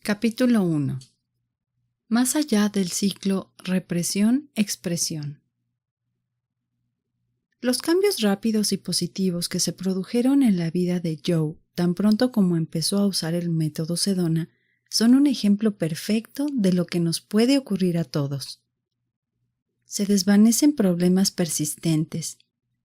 Capítulo 1. Más allá del ciclo represión-expresión. Los cambios rápidos y positivos que se produjeron en la vida de Joe tan pronto como empezó a usar el método Sedona son un ejemplo perfecto de lo que nos puede ocurrir a todos. Se desvanecen problemas persistentes,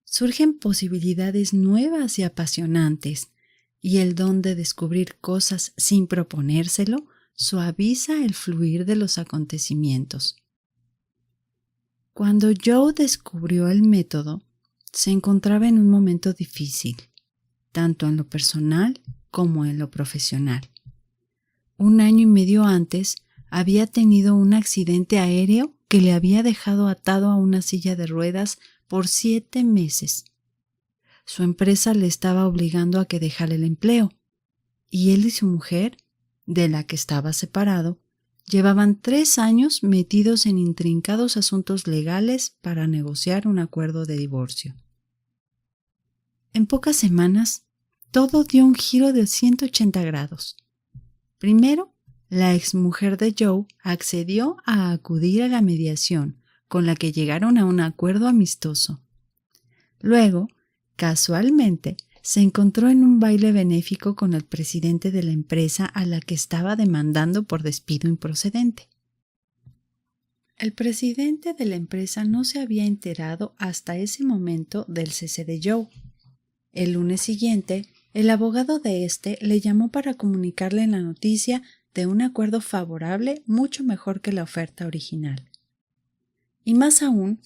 surgen posibilidades nuevas y apasionantes, y el don de descubrir cosas sin proponérselo suaviza el fluir de los acontecimientos. Cuando Joe descubrió el método, se encontraba en un momento difícil, tanto en lo personal como en lo profesional. 1 año y medio antes, había tenido un accidente aéreo que le había dejado atado a una silla de ruedas por 7 meses. Su empresa le estaba obligando a que dejara el empleo, y él y su mujer, de la que estaba separado, llevaban 3 años metidos en intrincados asuntos legales para negociar un acuerdo de divorcio. En pocas semanas, todo dio un giro de 180 grados. Primero, la exmujer de Joe accedió a acudir a la mediación, con la que llegaron a un acuerdo amistoso. Luego, casualmente, se encontró en un baile benéfico con el presidente de la empresa a la que estaba demandando por despido improcedente. El presidente de la empresa no se había enterado hasta ese momento del cese de Joe. El lunes siguiente, el abogado de este le llamó para comunicarle la noticia de un acuerdo favorable mucho mejor que la oferta original. Y más aún,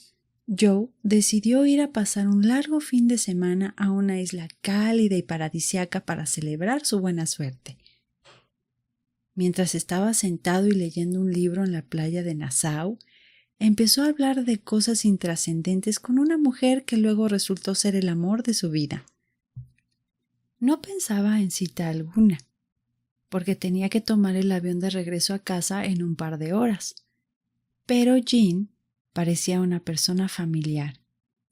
Joe decidió ir a pasar un largo fin de semana a una isla cálida y paradisíaca para celebrar su buena suerte. Mientras estaba sentado y leyendo un libro en la playa de Nassau, empezó a hablar de cosas intrascendentes con una mujer que luego resultó ser el amor de su vida. No pensaba en cita alguna, porque tenía que tomar el avión de regreso a casa en un par de horas. Pero Jean parecía una persona familiar,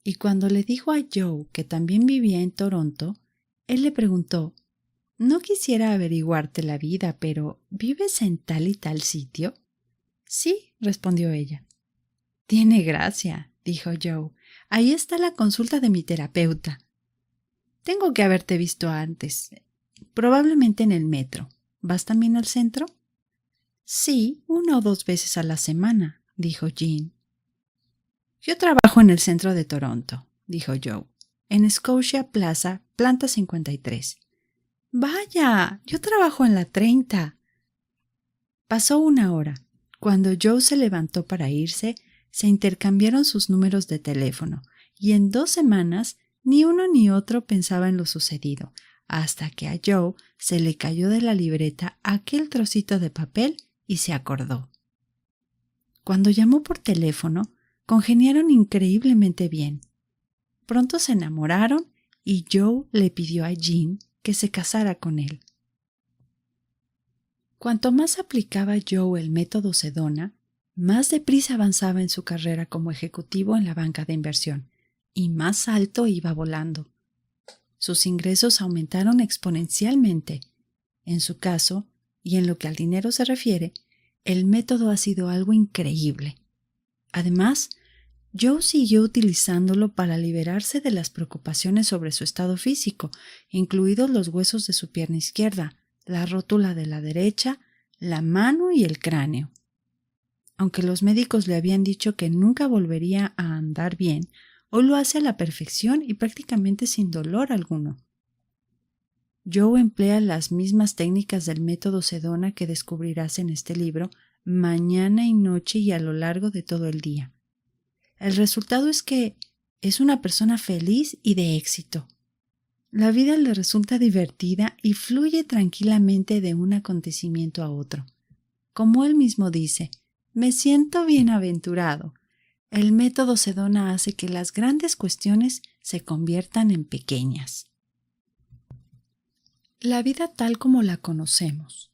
y cuando le dijo a Joe que también vivía en Toronto, él le preguntó: «No quisiera averiguarte la vida, pero ¿vives en tal y tal sitio?» «Sí», respondió ella. «Tiene gracia», dijo Joe. «Ahí está la consulta de mi terapeuta. Tengo que haberte visto antes, probablemente en el metro. ¿Vas también al centro?» «Sí, 1 o 2 veces a la semana», dijo Jean. «Yo trabajo en el centro de Toronto», dijo Joe, «en Scotia Plaza, planta 53. «Vaya, yo trabajo en la 30. Pasó 1 hora. Cuando Joe se levantó para irse, se intercambiaron sus números de teléfono, y en 2 semanas ni uno ni otro pensaba en lo sucedido, hasta que a Joe se le cayó de la libreta aquel trocito de papel y se acordó. Cuando llamó por teléfono, congeniaron increíblemente bien. Pronto se enamoraron y Joe le pidió a Jean que se casara con él. Cuanto más aplicaba Joe el método Sedona, más deprisa avanzaba en su carrera como ejecutivo en la banca de inversión, y más alto iba volando. Sus ingresos aumentaron exponencialmente. En su caso, y en lo que al dinero se refiere, el método ha sido algo increíble. Además, Joe siguió utilizándolo para liberarse de las preocupaciones sobre su estado físico, incluidos los huesos de su pierna izquierda, la rótula de la derecha, la mano y el cráneo. Aunque los médicos le habían dicho que nunca volvería a andar bien, hoy lo hace a la perfección y prácticamente sin dolor alguno. Joe emplea las mismas técnicas del método Sedona que descubrirás en este libro, mañana y noche y a lo largo de todo el día. El resultado es que es una persona feliz y de éxito. La vida le resulta divertida y fluye tranquilamente de un acontecimiento a otro. Como él mismo dice, «Me siento bienaventurado». El método Sedona hace que las grandes cuestiones se conviertan en pequeñas. La vida tal como la conocemos.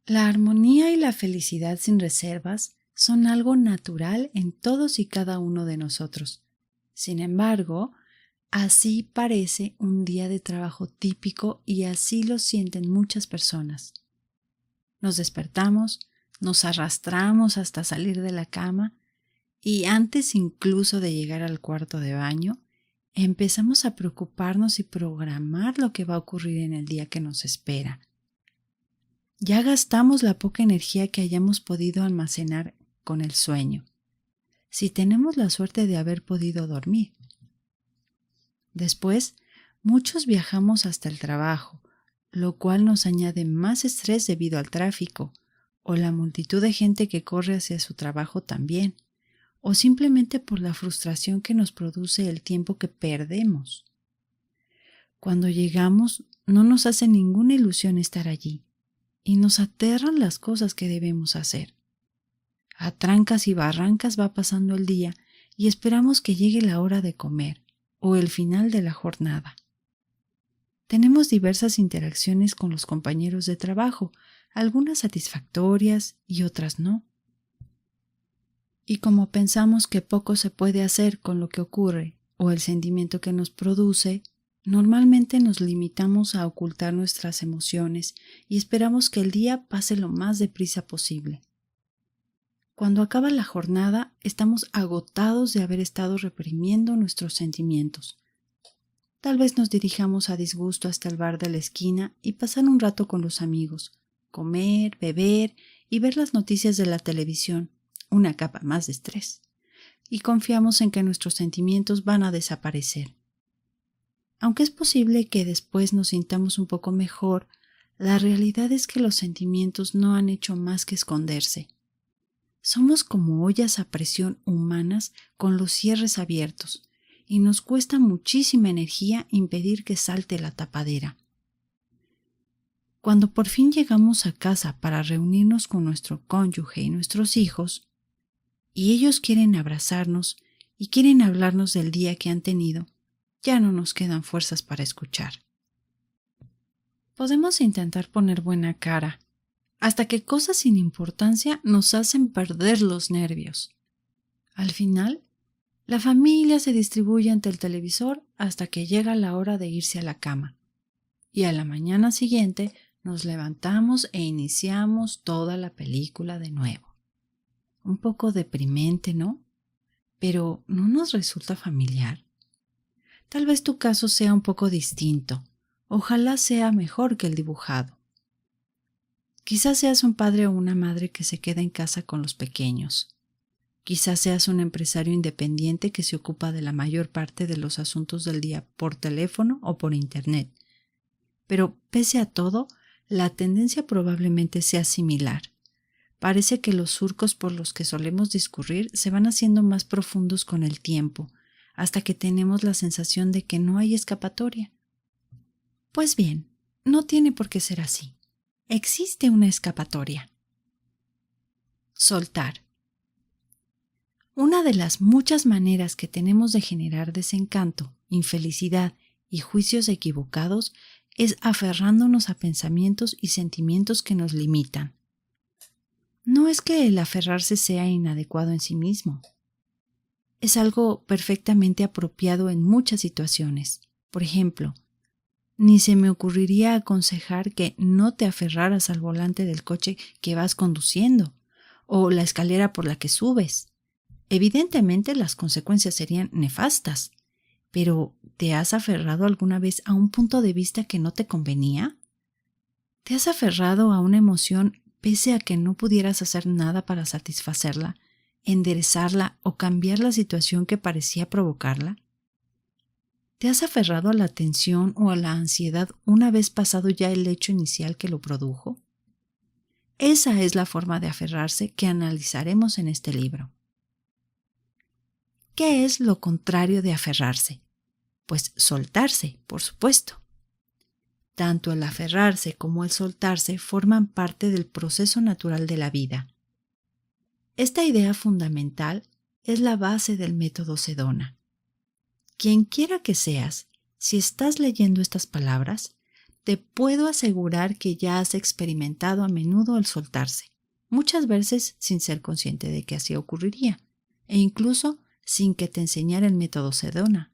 La armonía y la felicidad sin reservas son algo natural en todos y cada uno de nosotros. Sin embargo, así parece un día de trabajo típico y así lo sienten muchas personas. Nos despertamos, nos arrastramos hasta salir de la cama y antes incluso de llegar al cuarto de baño, empezamos a preocuparnos y programar lo que va a ocurrir en el día que nos espera. Ya gastamos la poca energía que hayamos podido almacenar con el sueño, si tenemos la suerte de haber podido dormir. Después, muchos viajamos hasta el trabajo, lo cual nos añade más estrés debido al tráfico, o la multitud de gente que corre hacia su trabajo también, o simplemente por la frustración que nos produce el tiempo que perdemos. Cuando llegamos, no nos hace ninguna ilusión estar allí, y nos aterran las cosas que debemos hacer. A trancas y barrancas va pasando el día y esperamos que llegue la hora de comer o el final de la jornada. Tenemos diversas interacciones con los compañeros de trabajo, algunas satisfactorias y otras no. Y como pensamos que poco se puede hacer con lo que ocurre o el sentimiento que nos produce, normalmente nos limitamos a ocultar nuestras emociones y esperamos que el día pase lo más deprisa posible. Cuando acaba la jornada, estamos agotados de haber estado reprimiendo nuestros sentimientos. Tal vez nos dirijamos a disgusto hasta el bar de la esquina y pasar un rato con los amigos, comer, beber y ver las noticias de la televisión, una capa más de estrés. Y confiamos en que nuestros sentimientos van a desaparecer. Aunque es posible que después nos sintamos un poco mejor, la realidad es que los sentimientos no han hecho más que esconderse. Somos como ollas a presión humanas con los cierres abiertos y nos cuesta muchísima energía impedir que salte la tapadera. Cuando por fin llegamos a casa para reunirnos con nuestro cónyuge y nuestros hijos, y ellos quieren abrazarnos y quieren hablarnos del día que han tenido, ya no nos quedan fuerzas para escuchar. Podemos intentar poner buena cara, hasta que cosas sin importancia nos hacen perder los nervios. Al final, la familia se distribuye ante el televisor hasta que llega la hora de irse a la cama. Y a la mañana siguiente nos levantamos e iniciamos toda la película de nuevo. Un poco deprimente, ¿no? Pero ¿no nos resulta familiar? Tal vez tu caso sea un poco distinto. Ojalá sea mejor que el dibujado. Quizás seas un padre o una madre que se queda en casa con los pequeños. Quizás seas un empresario independiente que se ocupa de la mayor parte de los asuntos del día por teléfono o por internet. Pero pese a todo, la tendencia probablemente sea similar. Parece que los surcos por los que solemos discurrir se van haciendo más profundos con el tiempo, hasta que tenemos la sensación de que no hay escapatoria. Pues bien, no tiene por qué ser así. Existe una escapatoria. Soltar. Una de las muchas maneras que tenemos de generar desencanto, infelicidad y juicios equivocados es aferrándonos a pensamientos y sentimientos que nos limitan. No es que el aferrarse sea inadecuado en sí mismo. Es algo perfectamente apropiado en muchas situaciones. Por ejemplo, ni se me ocurriría aconsejar que no te aferraras al volante del coche que vas conduciendo o la escalera por la que subes. Evidentemente las consecuencias serían nefastas, pero ¿te has aferrado alguna vez a un punto de vista que no te convenía? ¿Te has aferrado a una emoción pese a que no pudieras hacer nada para satisfacerla, enderezarla o cambiar la situación que parecía provocarla? ¿Te has aferrado a la tensión o a la ansiedad una vez pasado ya el hecho inicial que lo produjo? Esa es la forma de aferrarse que analizaremos en este libro. ¿Qué es lo contrario de aferrarse? Pues soltarse, por supuesto. Tanto el aferrarse como el soltarse forman parte del proceso natural de la vida. Esta idea fundamental es la base del método Sedona. Quien quiera que seas, si estás leyendo estas palabras, te puedo asegurar que ya has experimentado a menudo el soltarse, muchas veces sin ser consciente de que así ocurriría, e incluso sin que te enseñara el método Sedona.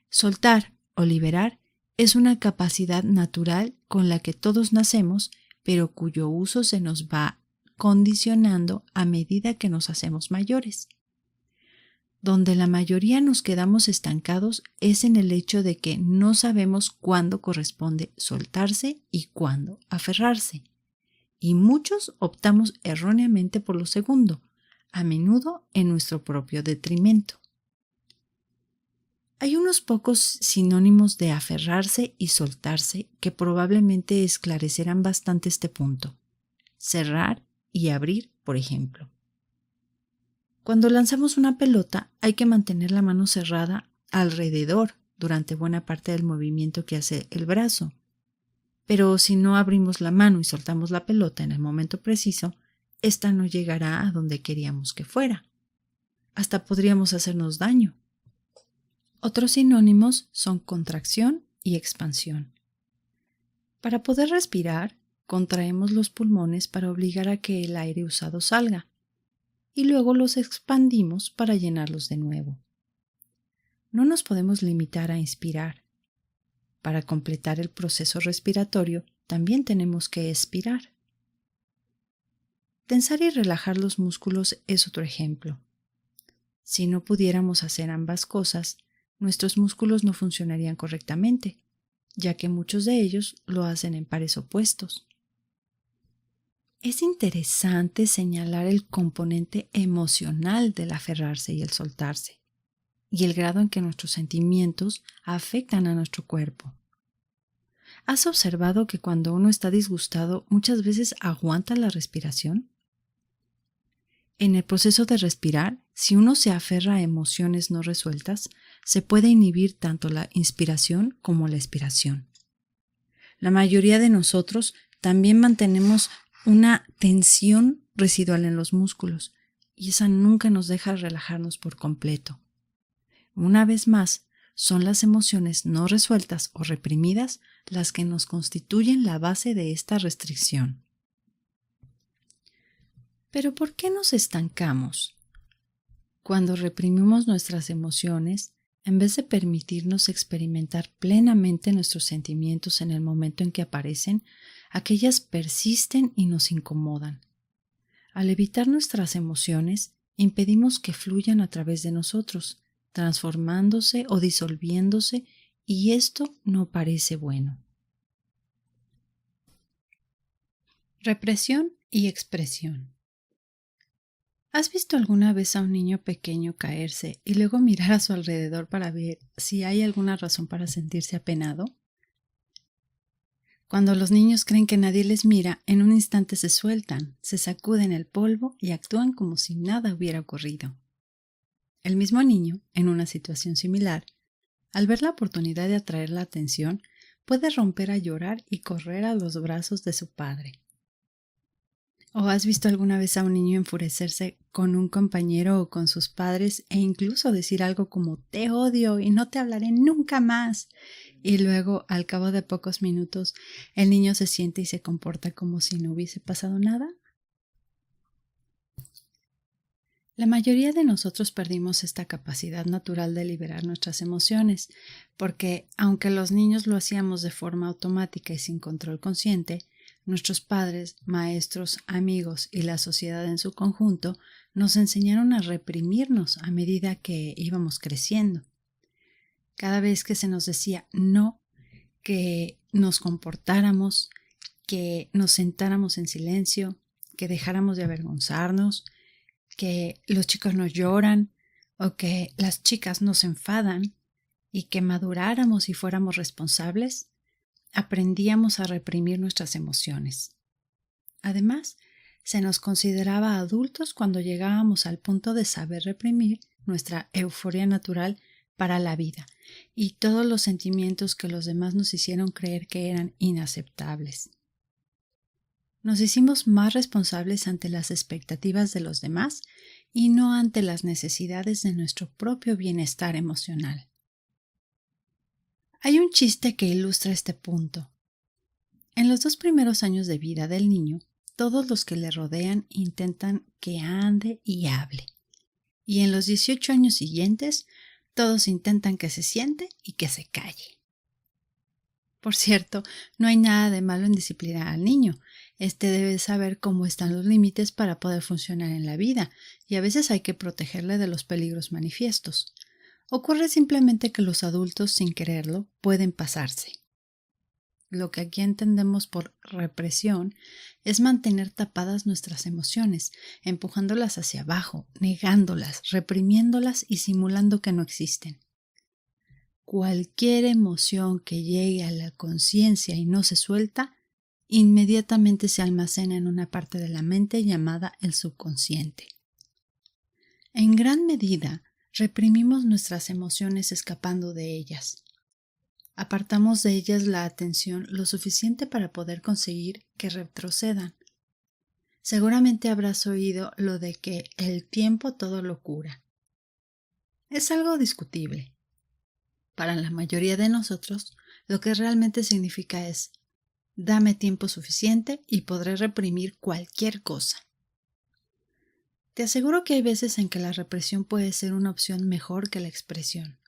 Soltar o liberar es una capacidad natural con la que todos nacemos, pero cuyo uso se nos va condicionando a medida que nos hacemos mayores. Donde la mayoría nos quedamos estancados es en el hecho de que no sabemos cuándo corresponde soltarse y cuándo aferrarse. Y muchos optamos erróneamente por lo segundo, a menudo en nuestro propio detrimento. Hay unos pocos sinónimos de aferrarse y soltarse que probablemente esclarecerán bastante este punto. Cerrar y abrir, por ejemplo. Cuando lanzamos una pelota, hay que mantener la mano cerrada alrededor durante buena parte del movimiento que hace el brazo. Pero si no abrimos la mano y soltamos la pelota en el momento preciso, ésta no llegará a donde queríamos que fuera. Hasta podríamos hacernos daño. Otros sinónimos son contracción y expansión. Para poder respirar, contraemos los pulmones para obligar a que el aire usado salga, y luego los expandimos para llenarlos de nuevo. No nos podemos limitar a inspirar. Para completar el proceso respiratorio, también tenemos que expirar. Tensar y relajar los músculos es otro ejemplo. Si no pudiéramos hacer ambas cosas, nuestros músculos no funcionarían correctamente, ya que muchos de ellos lo hacen en pares opuestos. Es interesante señalar el componente emocional del aferrarse y el soltarse, y el grado en que nuestros sentimientos afectan a nuestro cuerpo. ¿Has observado que cuando uno está disgustado muchas veces aguanta la respiración? En el proceso de respirar, si uno se aferra a emociones no resueltas, se puede inhibir tanto la inspiración como la expiración. La mayoría de nosotros también mantenemos una tensión residual en los músculos y esa nunca nos deja relajarnos por completo. Una vez más, son las emociones no resueltas o reprimidas las que nos constituyen la base de esta restricción. ¿Pero por qué nos estancamos? Cuando reprimimos nuestras emociones, en vez de permitirnos experimentar plenamente nuestros sentimientos en el momento en que aparecen, aquellas persisten y nos incomodan. Al evitar nuestras emociones, impedimos que fluyan a través de nosotros, transformándose o disolviéndose, y esto no parece bueno. Represión y expresión. ¿Has visto alguna vez a un niño pequeño caerse y luego mirar a su alrededor para ver si hay alguna razón para sentirse apenado? Cuando los niños creen que nadie les mira, en un instante se sueltan, se sacuden el polvo y actúan como si nada hubiera ocurrido. El mismo niño, en una situación similar, al ver la oportunidad de atraer la atención, puede romper a llorar y correr a los brazos de su padre. ¿O has visto alguna vez a un niño enfurecerse con un compañero o con sus padres e incluso decir algo como "te odio y no te hablaré nunca más"? Y luego, al cabo de pocos minutos, el niño se siente y se comporta como si no hubiese pasado nada. La mayoría de nosotros perdimos esta capacidad natural de liberar nuestras emociones, porque aunque los niños lo hacíamos de forma automática y sin control consciente, nuestros padres, maestros, amigos y la sociedad en su conjunto nos enseñaron a reprimirnos a medida que íbamos creciendo. Cada vez que se nos decía no, que nos comportáramos, que nos sentáramos en silencio, que dejáramos de avergonzarnos, que los chicos no lloran o que las chicas no se enfadan y que maduráramos y fuéramos responsables, aprendíamos a reprimir nuestras emociones. Además, se nos consideraba adultos cuando llegábamos al punto de saber reprimir nuestra euforia natural para la vida y todos los sentimientos que los demás nos hicieron creer que eran inaceptables. Nos hicimos más responsables ante las expectativas de los demás y no ante las necesidades de nuestro propio bienestar emocional. Hay un chiste que ilustra este punto. En los 2 primeros años de vida del niño, todos los que le rodean intentan que ande y hable. Y en los 18 años siguientes, todos intentan que se siente y que se calle. Por cierto, no hay nada de malo en disciplinar al niño. Este debe saber cómo están los límites para poder funcionar en la vida, y a veces hay que protegerle de los peligros manifiestos. Ocurre simplemente que los adultos, sin quererlo, pueden pasarse. Lo que aquí entendemos por represión es mantener tapadas nuestras emociones, empujándolas hacia abajo, negándolas, reprimiéndolas y simulando que no existen. Cualquier emoción que llegue a la conciencia y no se suelta, inmediatamente se almacena en una parte de la mente llamada el subconsciente. En gran medida, reprimimos nuestras emociones escapando de ellas. Apartamos de ellas la atención lo suficiente para poder conseguir que retrocedan. Seguramente habrás oído lo de que el tiempo todo lo cura. Es algo discutible. Para la mayoría de nosotros, lo que realmente significa es: dame tiempo suficiente y podré reprimir cualquier cosa. Te aseguro que hay veces en que la represión puede ser una opción mejor que la expresión.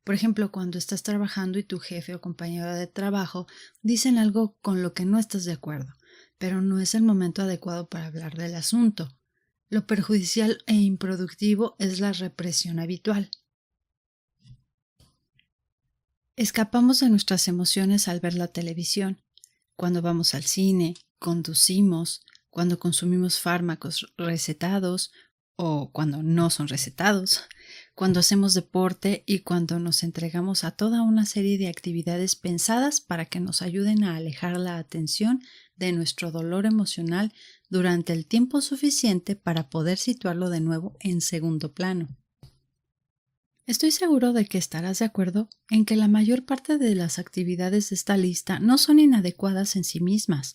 Por ejemplo, cuando estás trabajando y tu jefe o compañero de trabajo dicen algo con lo que no estás de acuerdo, pero no es el momento adecuado para hablar del asunto. Lo perjudicial e improductivo es la represión habitual. Escapamos de nuestras emociones al ver la televisión, cuando vamos al cine, conducimos, cuando consumimos fármacos recetados o cuando no son recetados, cuando hacemos deporte y cuando nos entregamos a toda una serie de actividades pensadas para que nos ayuden a alejar la atención de nuestro dolor emocional durante el tiempo suficiente para poder situarlo de nuevo en segundo plano. Estoy seguro de que estarás de acuerdo en que la mayor parte de las actividades de esta lista no son inadecuadas en sí mismas.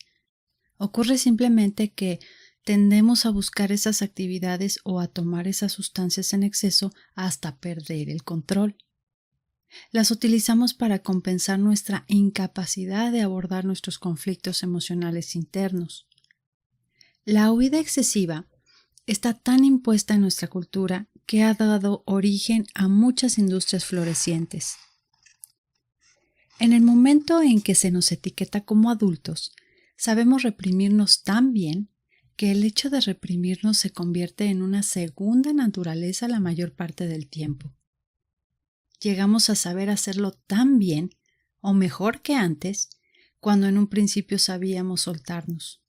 Ocurre simplemente que tendemos a buscar esas actividades o a tomar esas sustancias en exceso hasta perder el control. Las utilizamos para compensar nuestra incapacidad de abordar nuestros conflictos emocionales internos. La huida excesiva está tan impuesta en nuestra cultura que ha dado origen a muchas industrias florecientes. En el momento en que se nos etiqueta como adultos, sabemos reprimirnos tan bien que el hecho de reprimirnos se convierte en una segunda naturaleza la mayor parte del tiempo. Llegamos a saber hacerlo tan bien o mejor que antes, cuando en un principio sabíamos soltarnos.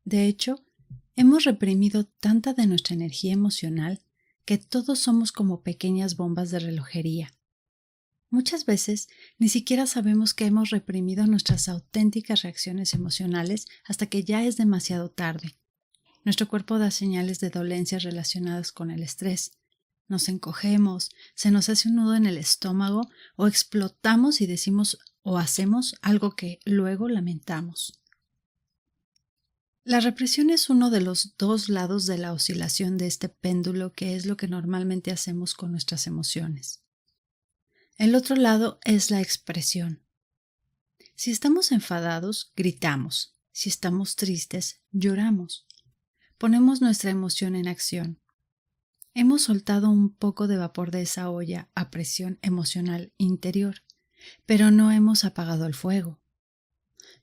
De hecho, hemos reprimido tanta de nuestra energía emocional que todos somos como pequeñas bombas de relojería. Muchas veces ni siquiera sabemos que hemos reprimido nuestras auténticas reacciones emocionales hasta que ya es demasiado tarde. Nuestro cuerpo da señales de dolencias relacionadas con el estrés. Nos encogemos, se nos hace un nudo en el estómago o explotamos y decimos o hacemos algo que luego lamentamos. La represión es uno de los dos lados de la oscilación de este péndulo, que es lo que normalmente hacemos con nuestras emociones. El otro lado es la expresión. Si estamos enfadados, gritamos. Si estamos tristes, lloramos. Ponemos nuestra emoción en acción. Hemos soltado un poco de vapor de esa olla a presión emocional interior, pero no hemos apagado el fuego.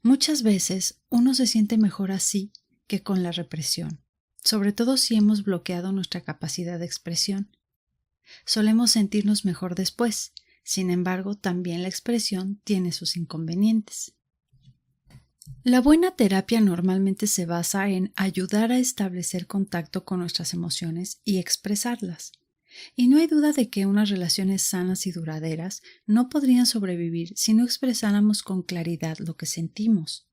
Muchas veces uno se siente mejor así que con la represión, sobre todo si hemos bloqueado nuestra capacidad de expresión. Solemos sentirnos mejor después. Sin embargo, también la expresión tiene sus inconvenientes. La buena terapia normalmente se basa en ayudar a establecer contacto con nuestras emociones y expresarlas. Y no hay duda de que unas relaciones sanas y duraderas no podrían sobrevivir si no expresáramos con claridad lo que sentimos.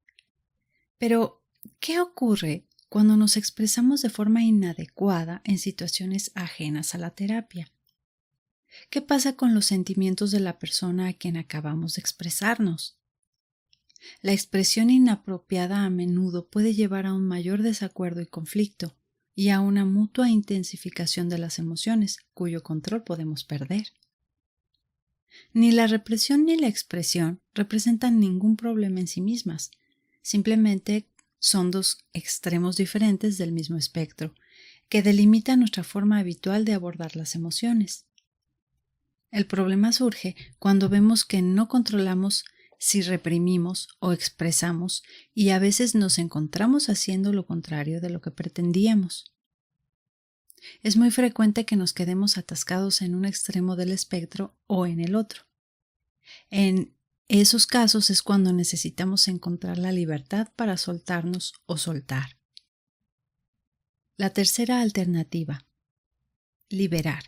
Pero, ¿qué ocurre cuando nos expresamos de forma inadecuada en situaciones ajenas a la terapia? ¿Qué pasa con los sentimientos de la persona a quien acabamos de expresarnos? La expresión inapropiada a menudo puede llevar a un mayor desacuerdo y conflicto, y a una mutua intensificación de las emociones, cuyo control podemos perder. Ni la represión ni la expresión representan ningún problema en sí mismas, simplemente son dos extremos diferentes del mismo espectro, que delimitan nuestra forma habitual de abordar las emociones. El problema surge cuando vemos que no controlamos si reprimimos o expresamos y a veces nos encontramos haciendo lo contrario de lo que pretendíamos. Es muy frecuente que nos quedemos atascados en un extremo del espectro o en el otro. En esos casos es cuando necesitamos encontrar la libertad para soltarnos o soltar. La tercera alternativa: liberar.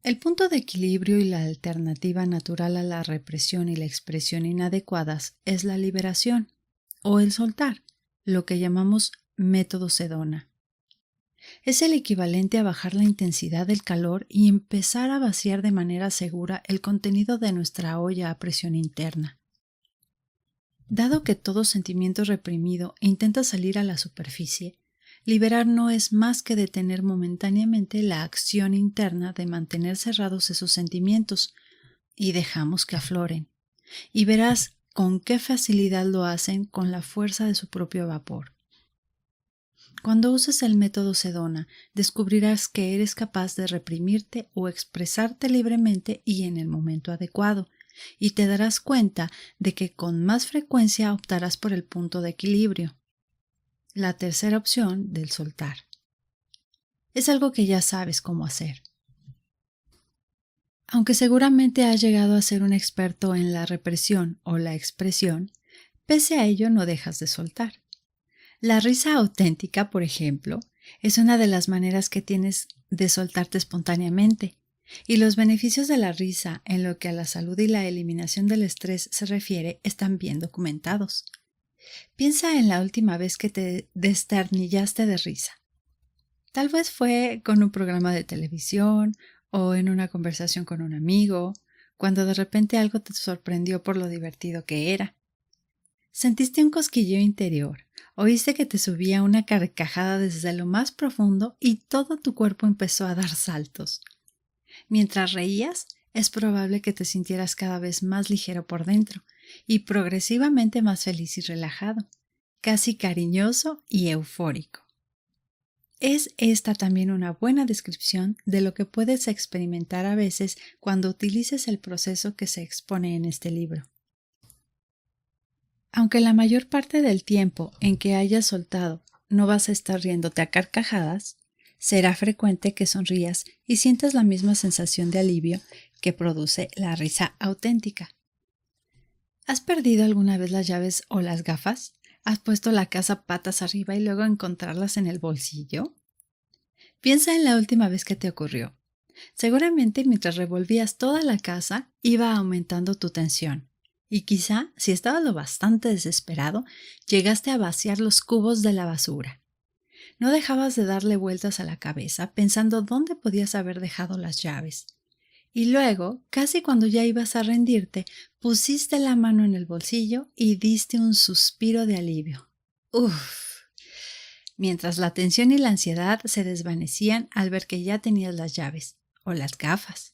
El punto de equilibrio y la alternativa natural a la represión y la expresión inadecuadas es la liberación o el soltar, lo que llamamos método Sedona. Es el equivalente a bajar la intensidad del calor y empezar a vaciar de manera segura el contenido de nuestra olla a presión interna. Dado que todo sentimiento reprimido intenta salir a la superficie, liberar no es más que detener momentáneamente la acción interna de mantener cerrados esos sentimientos y dejamos que afloren. Y verás con qué facilidad lo hacen con la fuerza de su propio vapor. Cuando uses el método Sedona, descubrirás que eres capaz de reprimirte o expresarte libremente y en el momento adecuado, y te darás cuenta de que con más frecuencia optarás por el punto de equilibrio. La tercera opción del soltar. Es algo que ya sabes cómo hacer. Aunque seguramente has llegado a ser un experto en la represión o la expresión, pese a ello no dejas de soltar. La risa auténtica, por ejemplo, es una de las maneras que tienes de soltarte espontáneamente, y los beneficios de la risa en lo que a la salud y la eliminación del estrés se refiere están bien documentados. Piensa en la última vez que te desternillaste de risa. Tal vez fue con un programa de televisión o en una conversación con un amigo, cuando de repente algo te sorprendió por lo divertido que era. Sentiste un cosquilleo interior, oíste que te subía una carcajada desde lo más profundo y todo tu cuerpo empezó a dar saltos. Mientras reías, es probable que te sintieras cada vez más ligero por dentro y progresivamente más feliz y relajado, casi cariñoso y eufórico. Es esta también una buena descripción de lo que puedes experimentar a veces cuando utilices el proceso que se expone en este libro. Aunque la mayor parte del tiempo en que hayas soltado no vas a estar riéndote a carcajadas, será frecuente que sonrías y sientas la misma sensación de alivio que produce la risa auténtica. ¿Has perdido alguna vez las llaves o las gafas? ¿Has puesto la casa patas arriba y luego encontrarlas en el bolsillo? Piensa en la última vez que te ocurrió. Seguramente mientras revolvías toda la casa iba aumentando tu tensión. Y quizá, si estabas lo bastante desesperado, llegaste a vaciar los cubos de la basura. No dejabas de darle vueltas a la cabeza pensando dónde podías haber dejado las llaves. Y luego, casi cuando ya ibas a rendirte, pusiste la mano en el bolsillo y diste un suspiro de alivio. ¡Uf! Mientras la tensión y la ansiedad se desvanecían al ver que ya tenías las llaves o las gafas.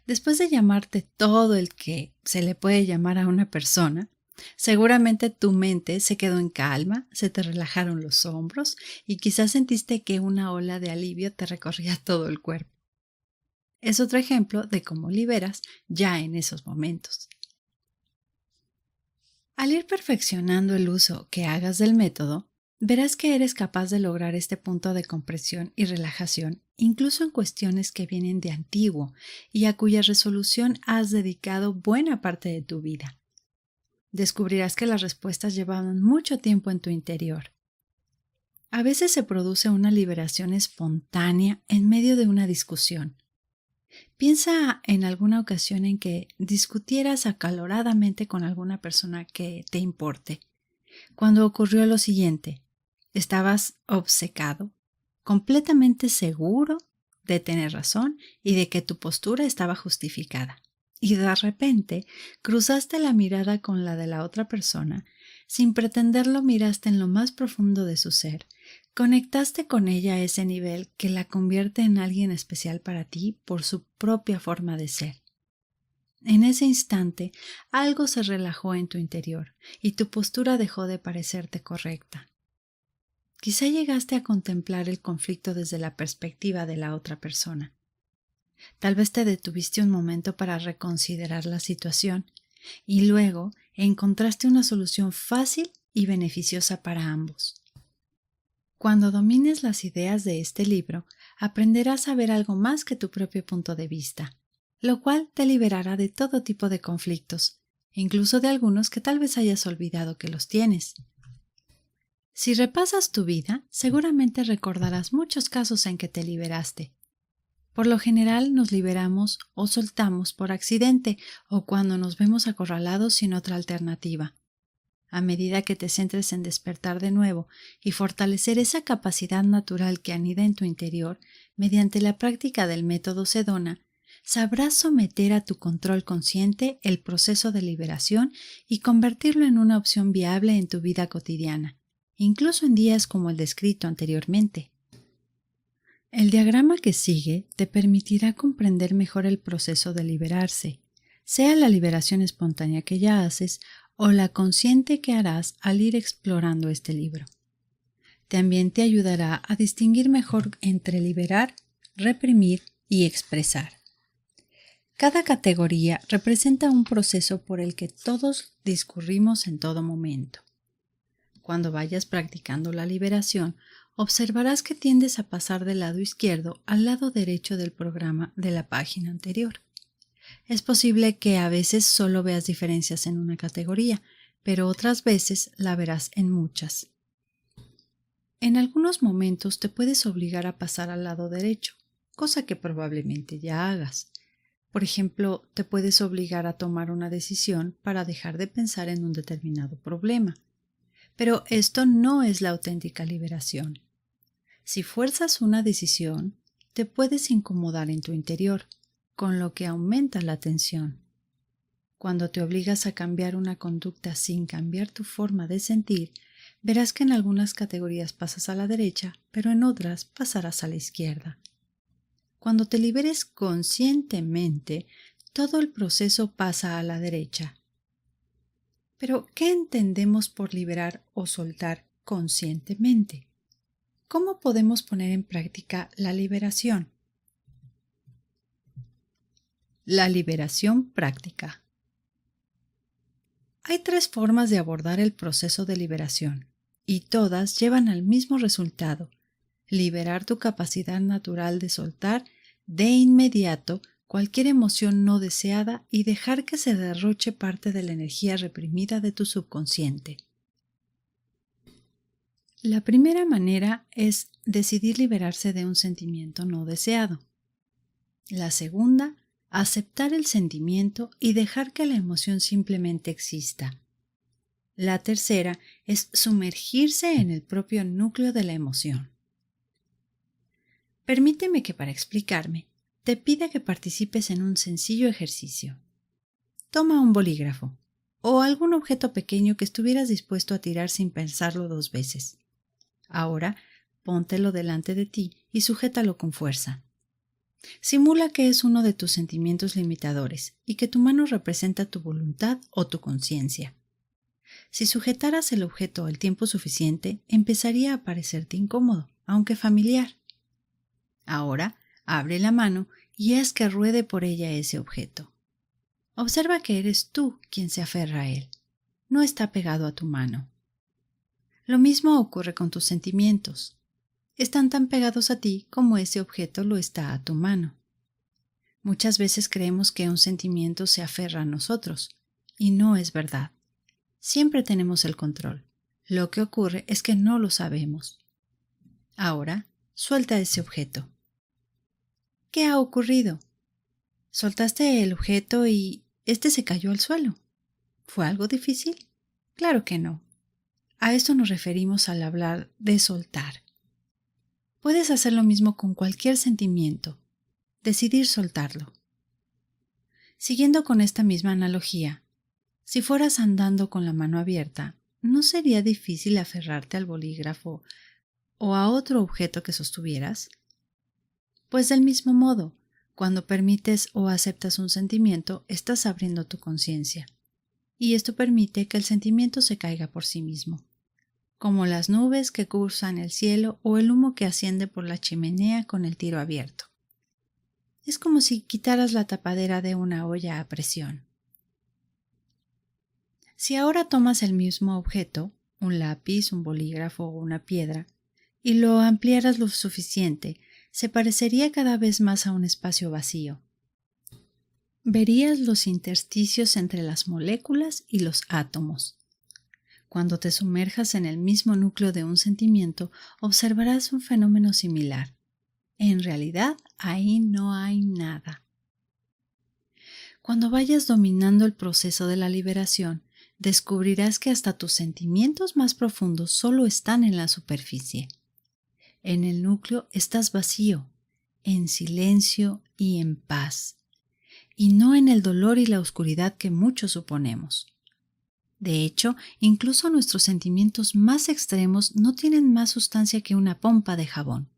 Después de llamarte todo el que se le puede llamar a una persona, seguramente tu mente se quedó en calma, se te relajaron los hombros y quizás sentiste que una ola de alivio te recorría todo el cuerpo. Es otro ejemplo de cómo liberas ya en esos momentos. Al ir perfeccionando el uso que hagas del método, verás que eres capaz de lograr este punto de compresión y relajación incluso en cuestiones que vienen de antiguo y a cuya resolución has dedicado buena parte de tu vida. Descubrirás que las respuestas llevaban mucho tiempo en tu interior. A veces se produce una liberación espontánea en medio de una discusión. Piensa en alguna ocasión en que discutieras acaloradamente con alguna persona que te importe. Cuando ocurrió lo siguiente, estabas obcecado, completamente seguro de tener razón y de que tu postura estaba justificada. Y de repente cruzaste la mirada con la de la otra persona, sin pretenderlo miraste en lo más profundo de su ser, conectaste con ella a ese nivel que la convierte en alguien especial para ti por su propia forma de ser. En ese instante, algo se relajó en tu interior y tu postura dejó de parecerte correcta. Quizá llegaste a contemplar el conflicto desde la perspectiva de la otra persona. Tal vez te detuviste un momento para reconsiderar la situación y luego encontraste una solución fácil y beneficiosa para ambos. Cuando domines las ideas de este libro, aprenderás a ver algo más que tu propio punto de vista, lo cual te liberará de todo tipo de conflictos, incluso de algunos que tal vez hayas olvidado que los tienes. Si repasas tu vida, seguramente recordarás muchos casos en que te liberaste. Por lo general nos liberamos o soltamos por accidente o cuando nos vemos acorralados sin otra alternativa. A medida que te centres en despertar de nuevo y fortalecer esa capacidad natural que anida en tu interior mediante la práctica del método Sedona, sabrás someter a tu control consciente el proceso de liberación y convertirlo en una opción viable en tu vida cotidiana, incluso en días como el descrito anteriormente. El diagrama que sigue te permitirá comprender mejor el proceso de liberarse, sea la liberación espontánea que ya haces o la consciente que harás al ir explorando este libro. También te ayudará a distinguir mejor entre liberar, reprimir y expresar. Cada categoría representa un proceso por el que todos discurrimos en todo momento. Cuando vayas practicando la liberación, observarás que tiendes a pasar del lado izquierdo al lado derecho del programa de la página anterior. Es posible que a veces solo veas diferencias en una categoría, pero otras veces la verás en muchas. En algunos momentos te puedes obligar a pasar al lado derecho, cosa que probablemente ya hagas. Por ejemplo, te puedes obligar a tomar una decisión para dejar de pensar en un determinado problema. Pero esto no es la auténtica liberación. Si fuerzas una decisión, te puedes incomodar en tu interior, con lo que aumenta la tensión. Cuando te obligas a cambiar una conducta sin cambiar tu forma de sentir, verás que en algunas categorías pasas a la derecha, pero en otras pasarás a la izquierda. Cuando te liberes conscientemente, todo el proceso pasa a la derecha. Pero, ¿qué entendemos por liberar o soltar conscientemente? ¿Cómo podemos poner en práctica la liberación? La liberación práctica. Hay 3 formas de abordar el proceso de liberación, y todas llevan al mismo resultado: liberar tu capacidad natural de soltar de inmediato cualquier emoción no deseada y dejar que se derroche parte de la energía reprimida de tu subconsciente. La primera manera es decidir liberarse de un sentimiento no deseado. La segunda, aceptar el sentimiento y dejar que la emoción simplemente exista. La tercera es sumergirse en el propio núcleo de la emoción. Permíteme que para explicarme, te pida que participes en un sencillo ejercicio. Toma un bolígrafo o algún objeto pequeño que estuvieras dispuesto a tirar sin pensarlo 2 veces. Ahora, póntelo delante de ti y sujétalo con fuerza. Simula que es uno de tus sentimientos limitadores y que tu mano representa tu voluntad o tu conciencia. Si sujetaras el objeto el tiempo suficiente, empezaría a parecerte incómodo, aunque familiar. Ahora, abre la mano y haz que ruede por ella ese objeto. Observa que eres tú quien se aferra a él. No está pegado a tu mano. Lo mismo ocurre con tus sentimientos. Están tan pegados a ti como ese objeto lo está a tu mano. Muchas veces creemos que un sentimiento se aferra a nosotros, y no es verdad. Siempre tenemos el control. Lo que ocurre es que no lo sabemos. Ahora, suelta ese objeto. ¿Qué ha ocurrido? Soltaste el objeto y este se cayó al suelo. ¿Fue algo difícil? Claro que no. A esto nos referimos al hablar de soltar. Puedes hacer lo mismo con cualquier sentimiento, decidir soltarlo. Siguiendo con esta misma analogía, si fueras andando con la mano abierta, ¿no sería difícil aferrarte al bolígrafo o a otro objeto que sostuvieras? Pues del mismo modo, cuando permites o aceptas un sentimiento, estás abriendo tu conciencia, y esto permite que el sentimiento se caiga por sí mismo, como las nubes que cruzan el cielo o el humo que asciende por la chimenea con el tiro abierto. Es como si quitaras la tapadera de una olla a presión. Si ahora tomas el mismo objeto, un lápiz, un bolígrafo o una piedra, y lo ampliaras lo suficiente, se parecería cada vez más a un espacio vacío. Verías los intersticios entre las moléculas y los átomos. Cuando te sumerjas en el mismo núcleo de un sentimiento, observarás un fenómeno similar. En realidad, ahí no hay nada. Cuando vayas dominando el proceso de la liberación, descubrirás que hasta tus sentimientos más profundos solo están en la superficie. En el núcleo estás vacío, en silencio y en paz, y no en el dolor y la oscuridad que muchos suponemos. De hecho, incluso nuestros sentimientos más extremos no tienen más sustancia que una pompa de jabón.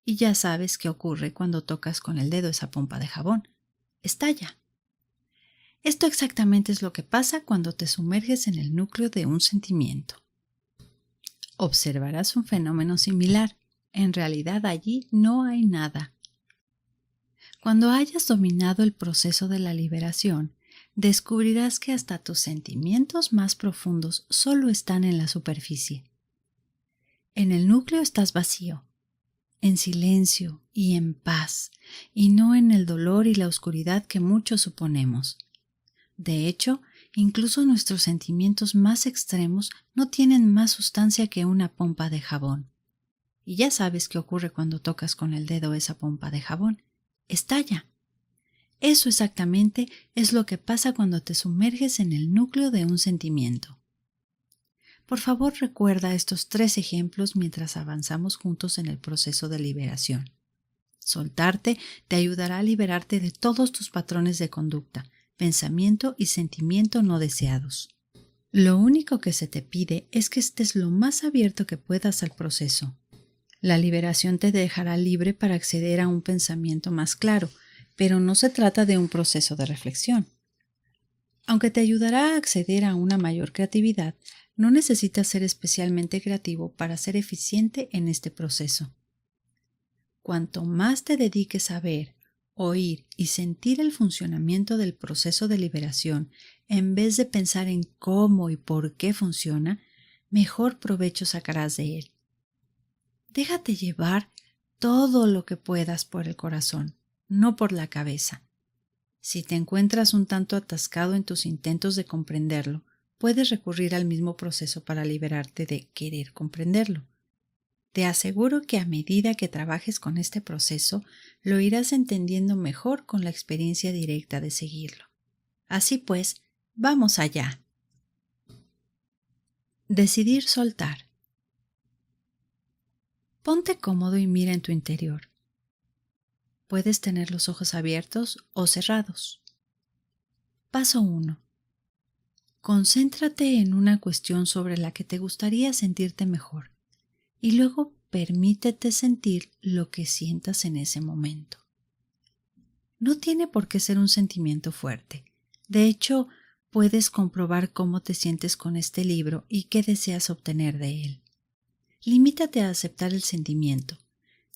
Y ya sabes qué ocurre cuando tocas con el dedo esa pompa de jabón. Estalla. Esto exactamente es lo que pasa cuando te sumerges en el núcleo de un sentimiento. Observarás un fenómeno similar. En realidad allí no hay nada. Cuando hayas dominado el proceso de la liberación, descubrirás que hasta tus sentimientos más profundos solo están en la superficie. En el núcleo estás vacío, en silencio y en paz, y no en el dolor y la oscuridad que muchos suponemos. De hecho, incluso nuestros sentimientos más extremos no tienen más sustancia que una pompa de jabón. Y ya sabes qué ocurre cuando tocas con el dedo esa pompa de jabón. Estalla. Eso exactamente es lo que pasa cuando te sumerges en el núcleo de un sentimiento. Por favor, recuerda estos 3 ejemplos mientras avanzamos juntos en el proceso de liberación. Soltarte te ayudará a liberarte de todos tus patrones de conducta, pensamiento y sentimiento no deseados. Lo único que se te pide es que estés lo más abierto que puedas al proceso. La liberación te dejará libre para acceder a un pensamiento más claro, pero no se trata de un proceso de reflexión. Aunque te ayudará a acceder a una mayor creatividad, no necesitas ser especialmente creativo para ser eficiente en este proceso. Cuanto más te dediques a ver, oír y sentir el funcionamiento del proceso de liberación, en vez de pensar en cómo y por qué funciona, mejor provecho sacarás de él. Déjate llevar todo lo que puedas por el corazón, no por la cabeza. Si te encuentras un tanto atascado en tus intentos de comprenderlo, puedes recurrir al mismo proceso para liberarte de querer comprenderlo. Te aseguro que a medida que trabajes con este proceso, lo irás entendiendo mejor con la experiencia directa de seguirlo. Así pues, vamos allá. Decidir soltar. Ponte cómodo y mira en tu interior. Puedes tener los ojos abiertos o cerrados. Paso 1. Concéntrate en una cuestión sobre la que te gustaría sentirte mejor y luego permítete sentir lo que sientas en ese momento. No tiene por qué ser un sentimiento fuerte. De hecho, puedes comprobar cómo te sientes con este libro y qué deseas obtener de él. Limítate a aceptar el sentimiento.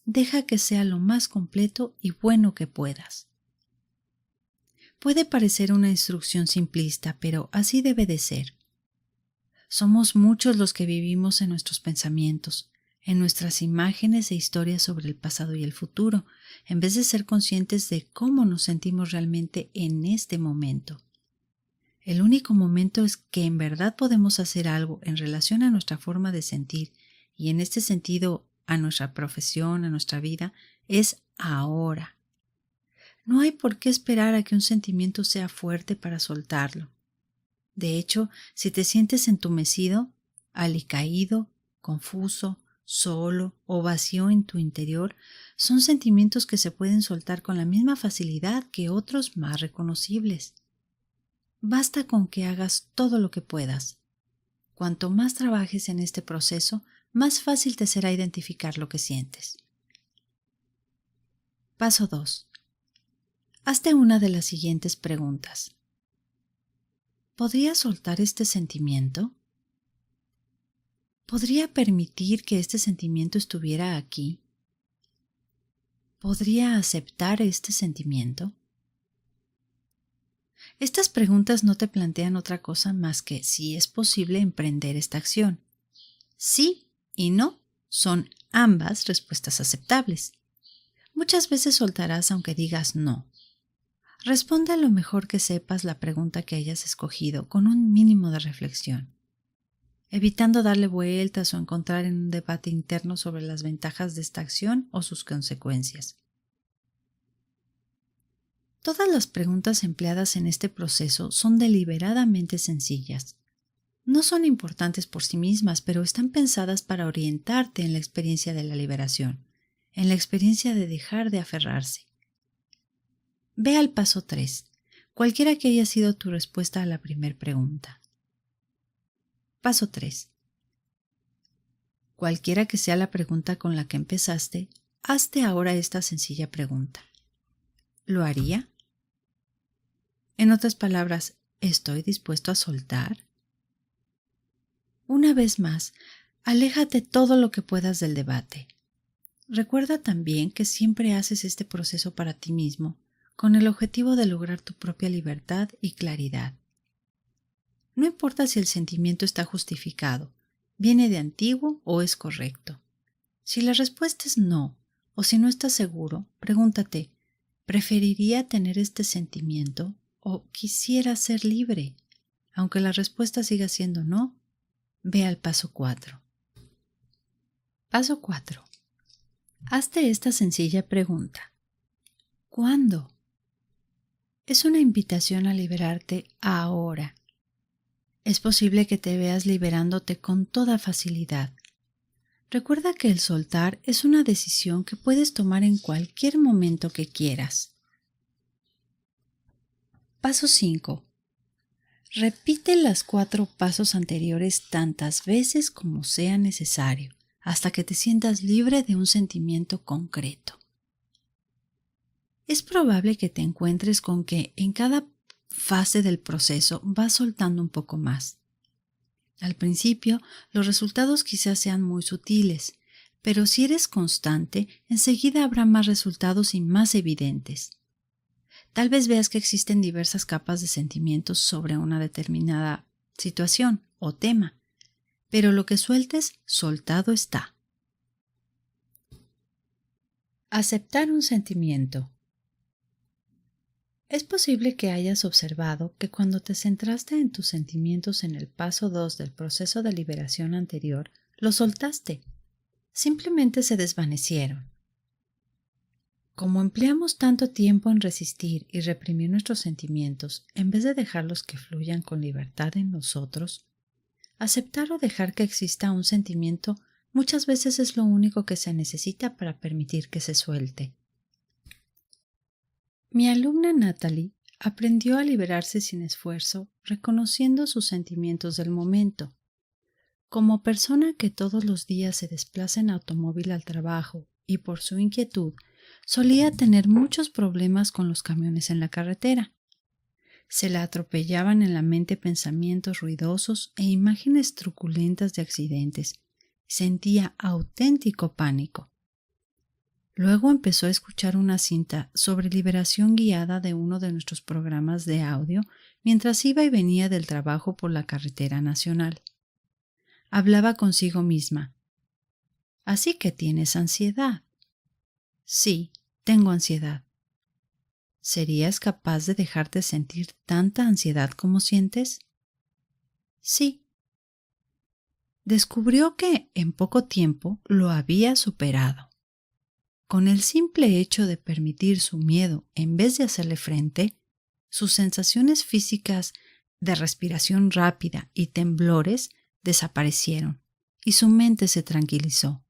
Deja que sea lo más completo y bueno que puedas. Puede parecer una instrucción simplista, pero así debe de ser. Somos muchos los que vivimos en nuestros pensamientos, en nuestras imágenes e historias sobre el pasado y el futuro, en vez de ser conscientes de cómo nos sentimos realmente en este momento. El único momento es que en verdad podemos hacer algo en relación a nuestra forma de sentir y en este sentido a nuestra profesión, a nuestra vida, es ahora. No hay por qué esperar a que un sentimiento sea fuerte para soltarlo. De hecho, si te sientes entumecido, alicaído, confuso, solo o vacío en tu interior, son sentimientos que se pueden soltar con la misma facilidad que otros más reconocibles. Basta con que hagas todo lo que puedas. Cuanto más trabajes en este proceso, más fácil te será identificar lo que sientes. Paso 2. Hazte una de las siguientes preguntas. ¿Podría soltar este sentimiento? ¿Podría permitir que este sentimiento estuviera aquí? ¿podría aceptar este sentimiento? Estas preguntas no te plantean otra cosa más que si es posible emprender esta acción. Sí y no son ambas respuestas aceptables. Muchas veces soltarás aunque digas no. Responde lo mejor que sepas la pregunta que hayas escogido con un mínimo de reflexión, evitando darle vueltas o encontrar en un debate interno sobre las ventajas de esta acción o sus consecuencias. Todas las preguntas empleadas en este proceso son deliberadamente sencillas. No son importantes por sí mismas, pero están pensadas para orientarte en la experiencia de la liberación, en la experiencia de dejar de aferrarse. Ve al paso 3, cualquiera que haya sido tu respuesta a la primera pregunta. Paso 3. Cualquiera que sea la pregunta con la que empezaste, hazte ahora esta sencilla pregunta. ¿Lo haría? En otras palabras, ¿estoy dispuesto a soltar? Una vez más, aléjate todo lo que puedas del debate. Recuerda también que siempre haces este proceso para ti mismo, con el objetivo de lograr tu propia libertad y claridad. No importa si el sentimiento está justificado, viene de antiguo o es correcto. Si la respuesta es no, o si no estás seguro, pregúntate, ¿preferiría tener este sentimiento o quisiera ser libre? Aunque la respuesta siga siendo no, ve al paso 4. Paso 4. Hazte esta sencilla pregunta. ¿Cuándo? Es una invitación a liberarte ahora. Es posible que te veas liberándote con toda facilidad. Recuerda que el soltar es una decisión que puedes tomar en cualquier momento que quieras. Paso 5. Repite los 4 pasos anteriores tantas veces como sea necesario, hasta que te sientas libre de un sentimiento concreto. Es probable que te encuentres con que en cada fase del proceso vas soltando un poco más. Al principio, los resultados quizás sean muy sutiles, pero si eres constante, enseguida habrá más resultados y más evidentes. Tal vez veas que existen diversas capas de sentimientos sobre una determinada situación o tema, pero lo que sueltes, soltado está. Aceptar un sentimiento. Es posible que hayas observado que cuando te centraste en tus sentimientos en el paso 2 del proceso de liberación anterior, los soltaste. Simplemente se desvanecieron. Como empleamos tanto tiempo en resistir y reprimir nuestros sentimientos, en vez de dejarlos que fluyan con libertad en nosotros, aceptar o dejar que exista un sentimiento muchas veces es lo único que se necesita para permitir que se suelte. Mi alumna Natalie aprendió a liberarse sin esfuerzo, reconociendo sus sentimientos del momento. Como persona que todos los días se desplaza en automóvil al trabajo y por su inquietud, solía tener muchos problemas con los camiones en la carretera. Se la atropellaban en la mente pensamientos ruidosos e imágenes truculentas de accidentes. Sentía auténtico pánico. Luego empezó a escuchar una cinta sobre liberación guiada de uno de nuestros programas de audio mientras iba y venía del trabajo por la carretera nacional. Hablaba consigo misma. «Así que tienes ansiedad». «Sí, tengo ansiedad». «¿Serías capaz de dejarte sentir tanta ansiedad como sientes?» «Sí». Descubrió que en poco tiempo lo había superado. Con el simple hecho de permitir su miedo en vez de hacerle frente, sus sensaciones físicas de respiración rápida y temblores desaparecieron y su mente se tranquilizó.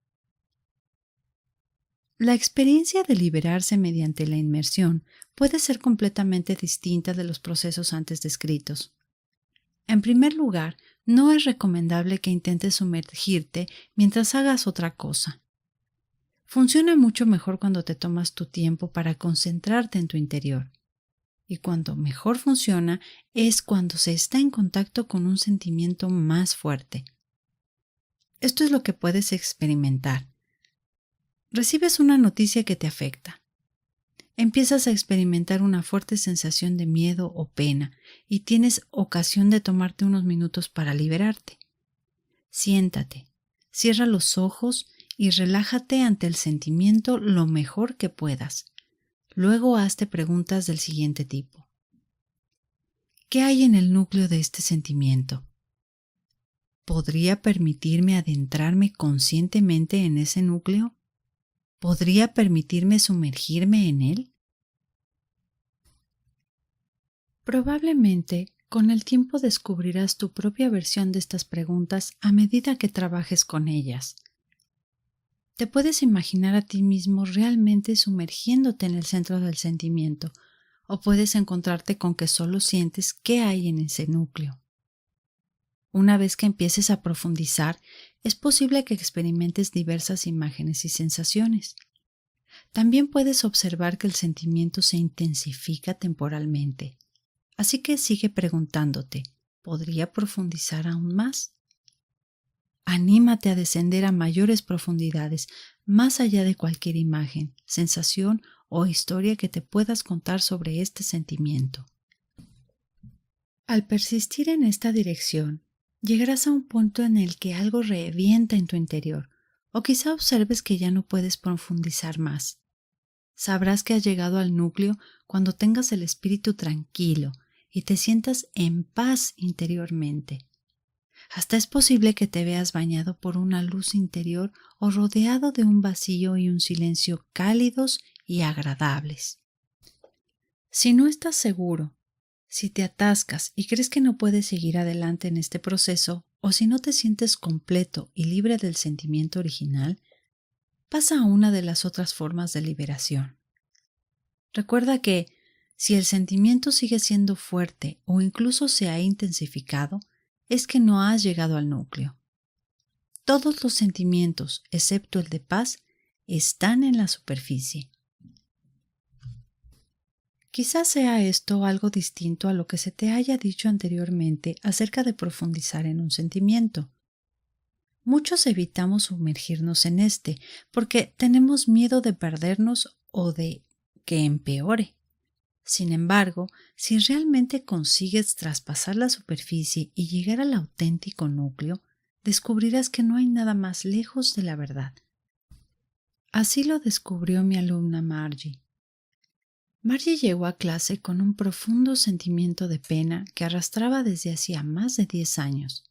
La experiencia de liberarse mediante la inmersión puede ser completamente distinta de los procesos antes descritos. En primer lugar, no es recomendable que intentes sumergirte mientras hagas otra cosa. Funciona mucho mejor cuando te tomas tu tiempo para concentrarte en tu interior. Y cuando mejor funciona es cuando se está en contacto con un sentimiento más fuerte. Esto es lo que puedes experimentar. Recibes una noticia que te afecta. empiezas a experimentar una fuerte sensación de miedo o pena y tienes ocasión de tomarte unos minutos para liberarte. Siéntate, cierra los ojos y relájate ante el sentimiento lo mejor que puedas. Luego hazte preguntas del siguiente tipo. ¿Qué hay en el núcleo de este sentimiento? ¿Podría permitirme adentrarme conscientemente en ese núcleo? ¿Podría permitirme sumergirme en él? Probablemente, con el tiempo descubrirás tu propia versión de estas preguntas a medida que trabajes con ellas. Te puedes imaginar a ti mismo realmente sumergiéndote en el centro del sentimiento, o puedes encontrarte con que solo sientes qué hay en ese núcleo. Una vez que empieces a profundizar, es posible que experimentes diversas imágenes y sensaciones. También puedes observar que el sentimiento se intensifica temporalmente. Así que sigue preguntándote, ¿podría profundizar aún más? Anímate a descender a mayores profundidades, más allá de cualquier imagen, sensación o historia que te puedas contar sobre este sentimiento. Al persistir en esta dirección, llegarás a un punto en el que algo revienta en tu interior, o quizá observes que ya no puedes profundizar más. Sabrás que has llegado al núcleo cuando tengas el espíritu tranquilo y te sientas en paz interiormente. Hasta es posible que te veas bañado por una luz interior o rodeado de un vacío y un silencio cálidos y agradables. Si no estás seguro, si te atascas y crees que no puedes seguir adelante en este proceso, o si no te sientes completo y libre del sentimiento original, pasa a una de las otras formas de liberación. Recuerda que, si el sentimiento sigue siendo fuerte o incluso se ha intensificado, es que no has llegado al núcleo. Todos los sentimientos, excepto el de paz, están en la superficie. Quizás sea esto algo distinto a lo que se te haya dicho anteriormente acerca de profundizar en un sentimiento. Muchos evitamos sumergirnos en este porque tenemos miedo de perdernos o de que empeore. Sin embargo, si realmente consigues traspasar la superficie y llegar al auténtico núcleo, descubrirás que no hay nada más lejos de la verdad. Así lo descubrió mi alumna Margie. Margie llegó a clase con un profundo sentimiento de pena que arrastraba desde hacía más de 10 años,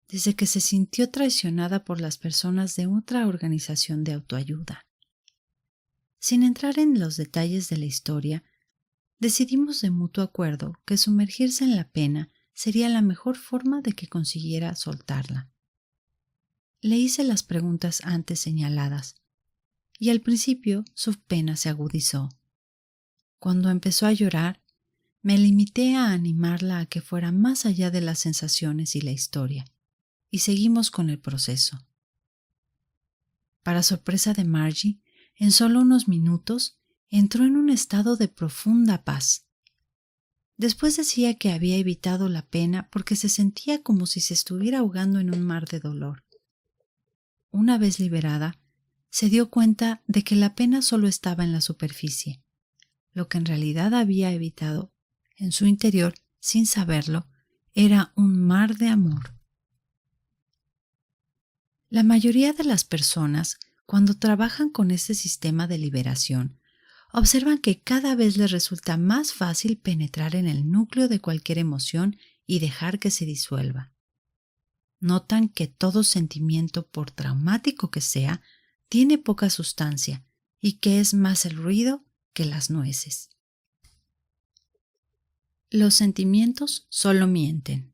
desde que se sintió traicionada por las personas de otra organización de autoayuda. Sin entrar en los detalles de la historia, decidimos de mutuo acuerdo que sumergirse en la pena sería la mejor forma de que consiguiera soltarla. Le hice las preguntas antes señaladas, y al principio su pena se agudizó. Cuando empezó a llorar, me limité a animarla a que fuera más allá de las sensaciones y la historia, y seguimos con el proceso. Para sorpresa de Margie, en solo unos minutos, entró en un estado de profunda paz. Después decía que había evitado la pena porque se sentía como si se estuviera ahogando en un mar de dolor. Una vez liberada, se dio cuenta de que la pena solo estaba en la superficie. Lo que en realidad había evitado en su interior, sin saberlo, era un mar de amor. La mayoría de las personas, cuando trabajan con este sistema de liberación, observan que cada vez les resulta más fácil penetrar en el núcleo de cualquier emoción y dejar que se disuelva. Notan que todo sentimiento, por traumático que sea, tiene poca sustancia y que es más el ruido que las nueces. Los sentimientos solo mienten.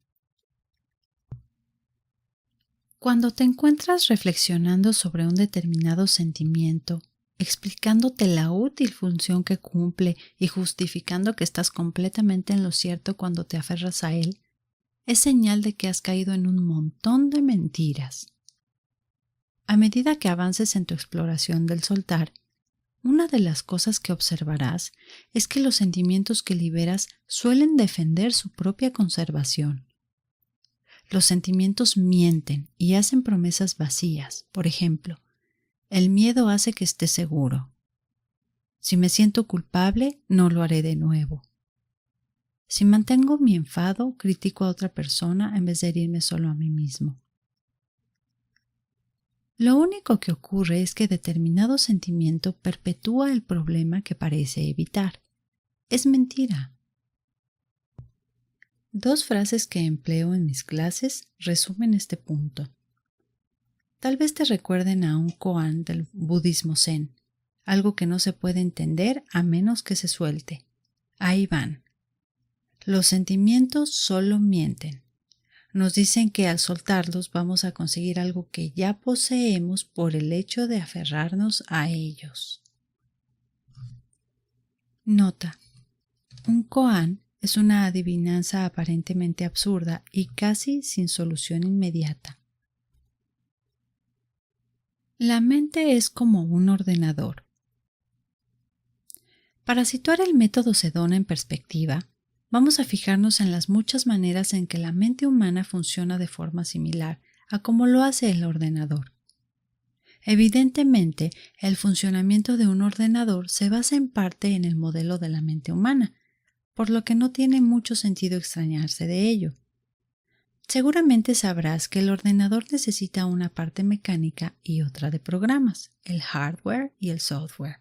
Cuando te encuentras reflexionando sobre un determinado sentimiento, explicándote la útil función que cumple y justificando que estás completamente en lo cierto cuando te aferras a él, es señal de que has caído en un montón de mentiras. A medida que avances en tu exploración del soltar, una de las cosas que observarás es que los sentimientos que liberas suelen defender su propia conservación. Los sentimientos mienten y hacen promesas vacías. Por ejemplo, el miedo hace que estés seguro. Si me siento culpable, no lo haré de nuevo. Si mantengo mi enfado, critico a otra persona en vez de herirme solo a mí mismo. Lo único que ocurre es que determinado sentimiento perpetúa el problema que parece evitar. Es mentira. 2 frases que empleo en mis clases resumen este punto. Tal vez te recuerden a un koan del budismo zen, algo que no se puede entender a menos que se suelte. Ahí van. Los sentimientos solo mienten. Nos dicen que al soltarlos vamos a conseguir algo que ya poseemos por el hecho de aferrarnos a ellos. Nota: un koan es una adivinanza aparentemente absurda y casi sin solución inmediata. La mente es como un ordenador. Para situar el método Sedona en perspectiva, vamos a fijarnos en las muchas maneras en que la mente humana funciona de forma similar a como lo hace el ordenador. Evidentemente, el funcionamiento de un ordenador se basa en parte en el modelo de la mente humana, por lo que no tiene mucho sentido extrañarse de ello. Seguramente sabrás que el ordenador necesita una parte mecánica y otra de programas, el hardware y el software.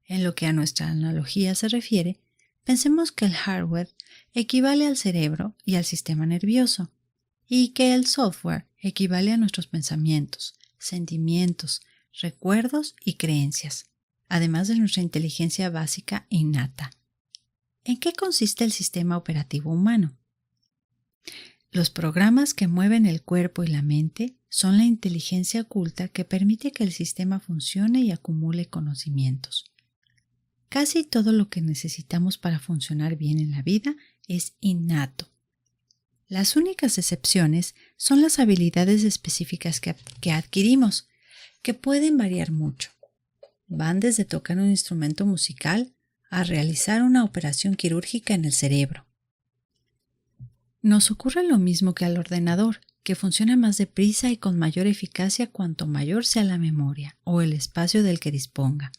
En lo que a nuestra analogía se refiere, pensemos que el hardware equivale al cerebro y al sistema nervioso, y que el software equivale a nuestros pensamientos, sentimientos, recuerdos y creencias, además de nuestra inteligencia básica innata. ¿En qué consiste el sistema operativo humano? Los programas que mueven el cuerpo y la mente son la inteligencia oculta que permite que el sistema funcione y acumule conocimientos. Casi todo lo que necesitamos para funcionar bien en la vida es innato. Las únicas excepciones son las habilidades específicas que adquirimos, que pueden variar mucho. Van desde tocar un instrumento musical a realizar una operación quirúrgica en el cerebro. Nos ocurre lo mismo que al ordenador, que funciona más deprisa y con mayor eficacia cuanto mayor sea la memoria o el espacio del que disponga.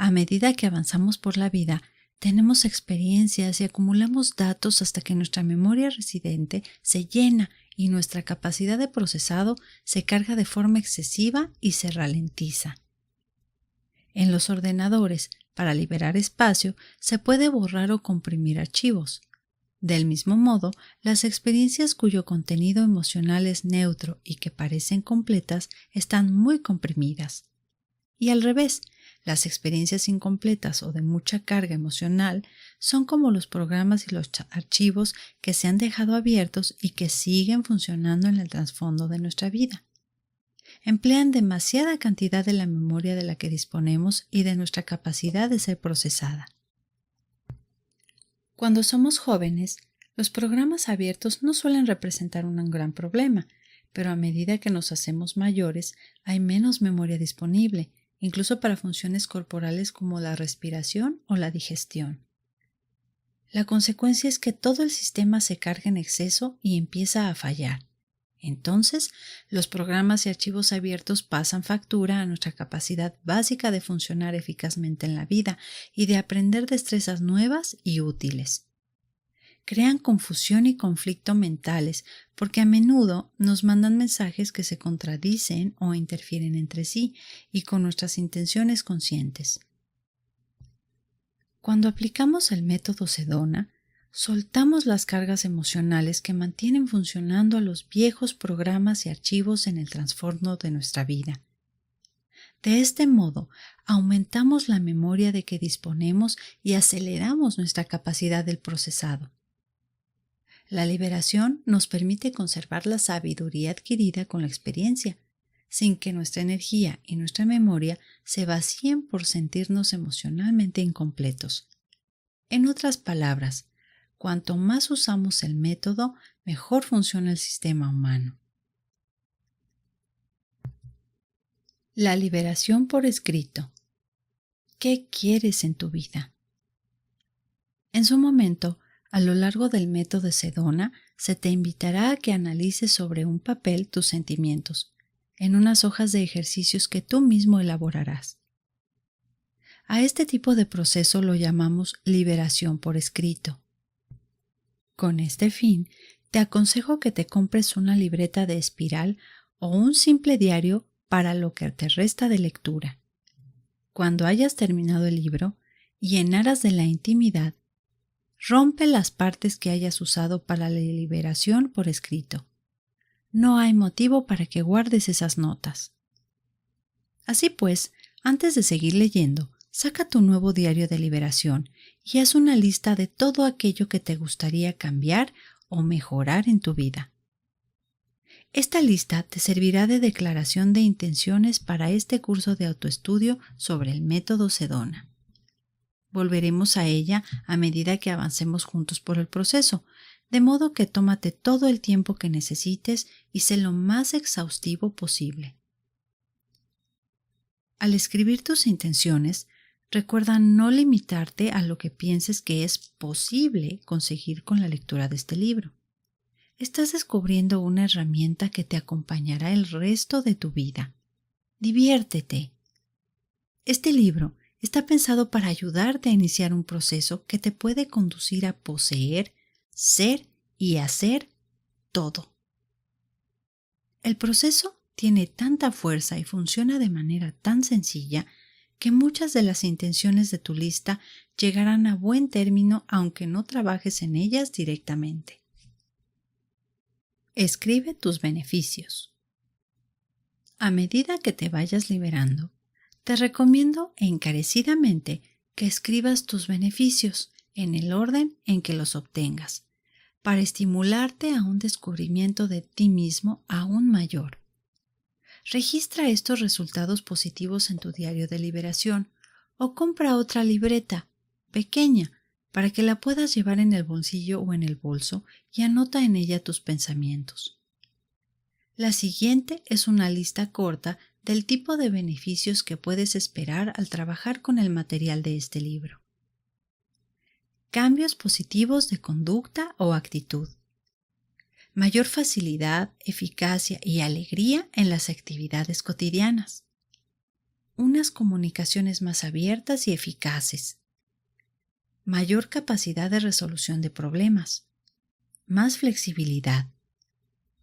A medida que avanzamos por la vida, tenemos experiencias y acumulamos datos hasta que nuestra memoria residente se llena y nuestra capacidad de procesado se carga de forma excesiva y se ralentiza. En los ordenadores, para liberar espacio, se puede borrar o comprimir archivos. Del mismo modo, las experiencias cuyo contenido emocional es neutro y que parecen completas están muy comprimidas. Y al revés, las experiencias incompletas o de mucha carga emocional son como los programas y los archivos que se han dejado abiertos y que siguen funcionando en el trasfondo de nuestra vida. Emplean demasiada cantidad de la memoria de la que disponemos y de nuestra capacidad de ser procesada. Cuando somos jóvenes, los programas abiertos no suelen representar un gran problema, pero a medida que nos hacemos mayores hay menos memoria disponible, incluso para funciones corporales como la respiración o la digestión. La consecuencia es que todo el sistema se carga en exceso y empieza a fallar. Entonces, los programas y archivos abiertos pasan factura a nuestra capacidad básica de funcionar eficazmente en la vida y de aprender destrezas nuevas y útiles. Crean confusión y conflicto mentales porque a menudo nos mandan mensajes que se contradicen o interfieren entre sí y con nuestras intenciones conscientes. Cuando aplicamos el método Sedona, soltamos las cargas emocionales que mantienen funcionando a los viejos programas y archivos en el trasfondo de nuestra vida. De este modo, aumentamos la memoria de que disponemos y aceleramos nuestra capacidad del procesado. La liberación nos permite conservar la sabiduría adquirida con la experiencia, sin que nuestra energía y nuestra memoria se vacíen por sentirnos emocionalmente incompletos. En otras palabras, cuanto más usamos el método, mejor funciona el sistema humano. La liberación por escrito. ¿Qué quieres en tu vida? En su momento, a lo largo del método Sedona, se te invitará a que analices sobre un papel tus sentimientos, en unas hojas de ejercicios que tú mismo elaborarás. A este tipo de proceso lo llamamos liberación por escrito. Con este fin, te aconsejo que te compres una libreta de espiral o un simple diario para lo que te resta de lectura. Cuando hayas terminado el libro y en aras de la intimidad, rompe las partes que hayas usado para la liberación por escrito. No hay motivo para que guardes esas notas. Así pues, antes de seguir leyendo, saca tu nuevo diario de liberación y haz una lista de todo aquello que te gustaría cambiar o mejorar en tu vida. Esta lista te servirá de declaración de intenciones para este curso de autoestudio sobre el método Sedona. Volveremos a ella a medida que avancemos juntos por el proceso, de modo que tómate todo el tiempo que necesites y sé lo más exhaustivo posible. Al escribir tus intenciones, recuerda no limitarte a lo que pienses que es posible conseguir con la lectura de este libro. Estás descubriendo una herramienta que te acompañará el resto de tu vida. Diviértete. Este libro está pensado para ayudarte a iniciar un proceso que te puede conducir a poseer, ser y hacer todo. El proceso tiene tanta fuerza y funciona de manera tan sencilla que muchas de las intenciones de tu lista llegarán a buen término aunque no trabajes en ellas directamente. Escribe tus beneficios. A medida que te vayas liberando, te recomiendo encarecidamente que escribas tus beneficios en el orden en que los obtengas, para estimularte a un descubrimiento de ti mismo aún mayor. Registra estos resultados positivos en tu diario de liberación o compra otra libreta pequeña para que la puedas llevar en el bolsillo o en el bolso y anota en ella tus pensamientos. La siguiente es una lista corta del tipo de beneficios que puedes esperar al trabajar con el material de este libro. Cambios positivos de conducta o actitud. Mayor facilidad, eficacia y alegría en las actividades cotidianas. Unas comunicaciones más abiertas y eficaces. Mayor capacidad de resolución de problemas. Más flexibilidad.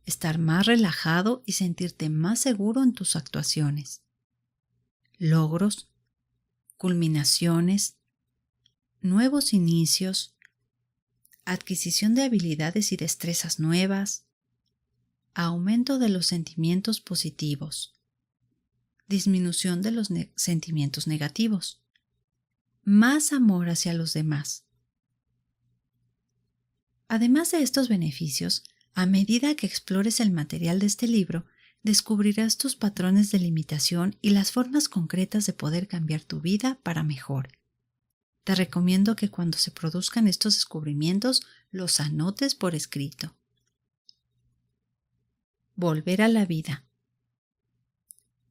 Estar más relajado y sentirte más seguro en tus actuaciones. Logros, culminaciones, nuevos inicios, adquisición de habilidades y destrezas nuevas, aumento de los sentimientos positivos, disminución de los sentimientos negativos, más amor hacia los demás. Además de estos beneficios, a medida que explores el material de este libro, descubrirás tus patrones de limitación y las formas concretas de poder cambiar tu vida para mejor. Te recomiendo que cuando se produzcan estos descubrimientos, los anotes por escrito. Volver a la vida.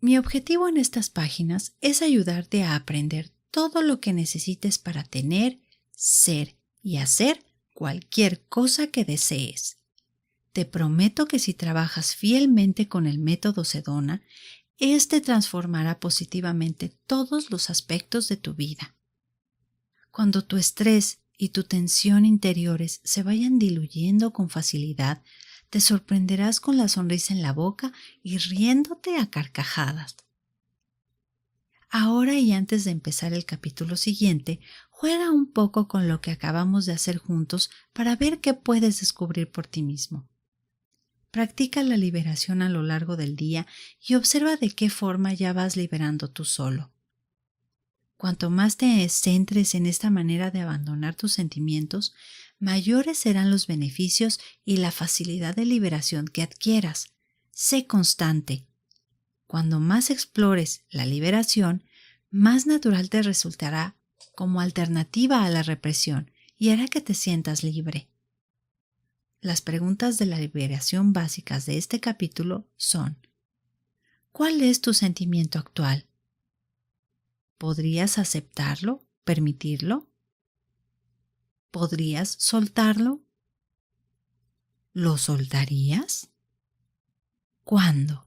Mi objetivo en estas páginas es ayudarte a aprender todo lo que necesites para tener, ser y hacer cualquier cosa que desees. Te prometo que si trabajas fielmente con el método Sedona, este transformará positivamente todos los aspectos de tu vida. Cuando tu estrés y tu tensión interiores se vayan diluyendo con facilidad, te sorprenderás con la sonrisa en la boca y riéndote a carcajadas. Ahora y antes de empezar el capítulo siguiente, juega un poco con lo que acabamos de hacer juntos para ver qué puedes descubrir por ti mismo. Practica la liberación a lo largo del día y observa de qué forma ya vas liberando tú solo. Cuanto más te centres en esta manera de abandonar tus sentimientos, mayores serán los beneficios y la facilidad de liberación que adquieras. Sé constante. Cuando más explores la liberación, más natural te resultará como alternativa a la represión y hará que te sientas libre. Las preguntas de la liberación básicas de este capítulo son: ¿cuál es tu sentimiento actual? ¿Podrías aceptarlo? ¿Permitirlo? ¿Podrías soltarlo? ¿Lo soltarías? ¿Cuándo?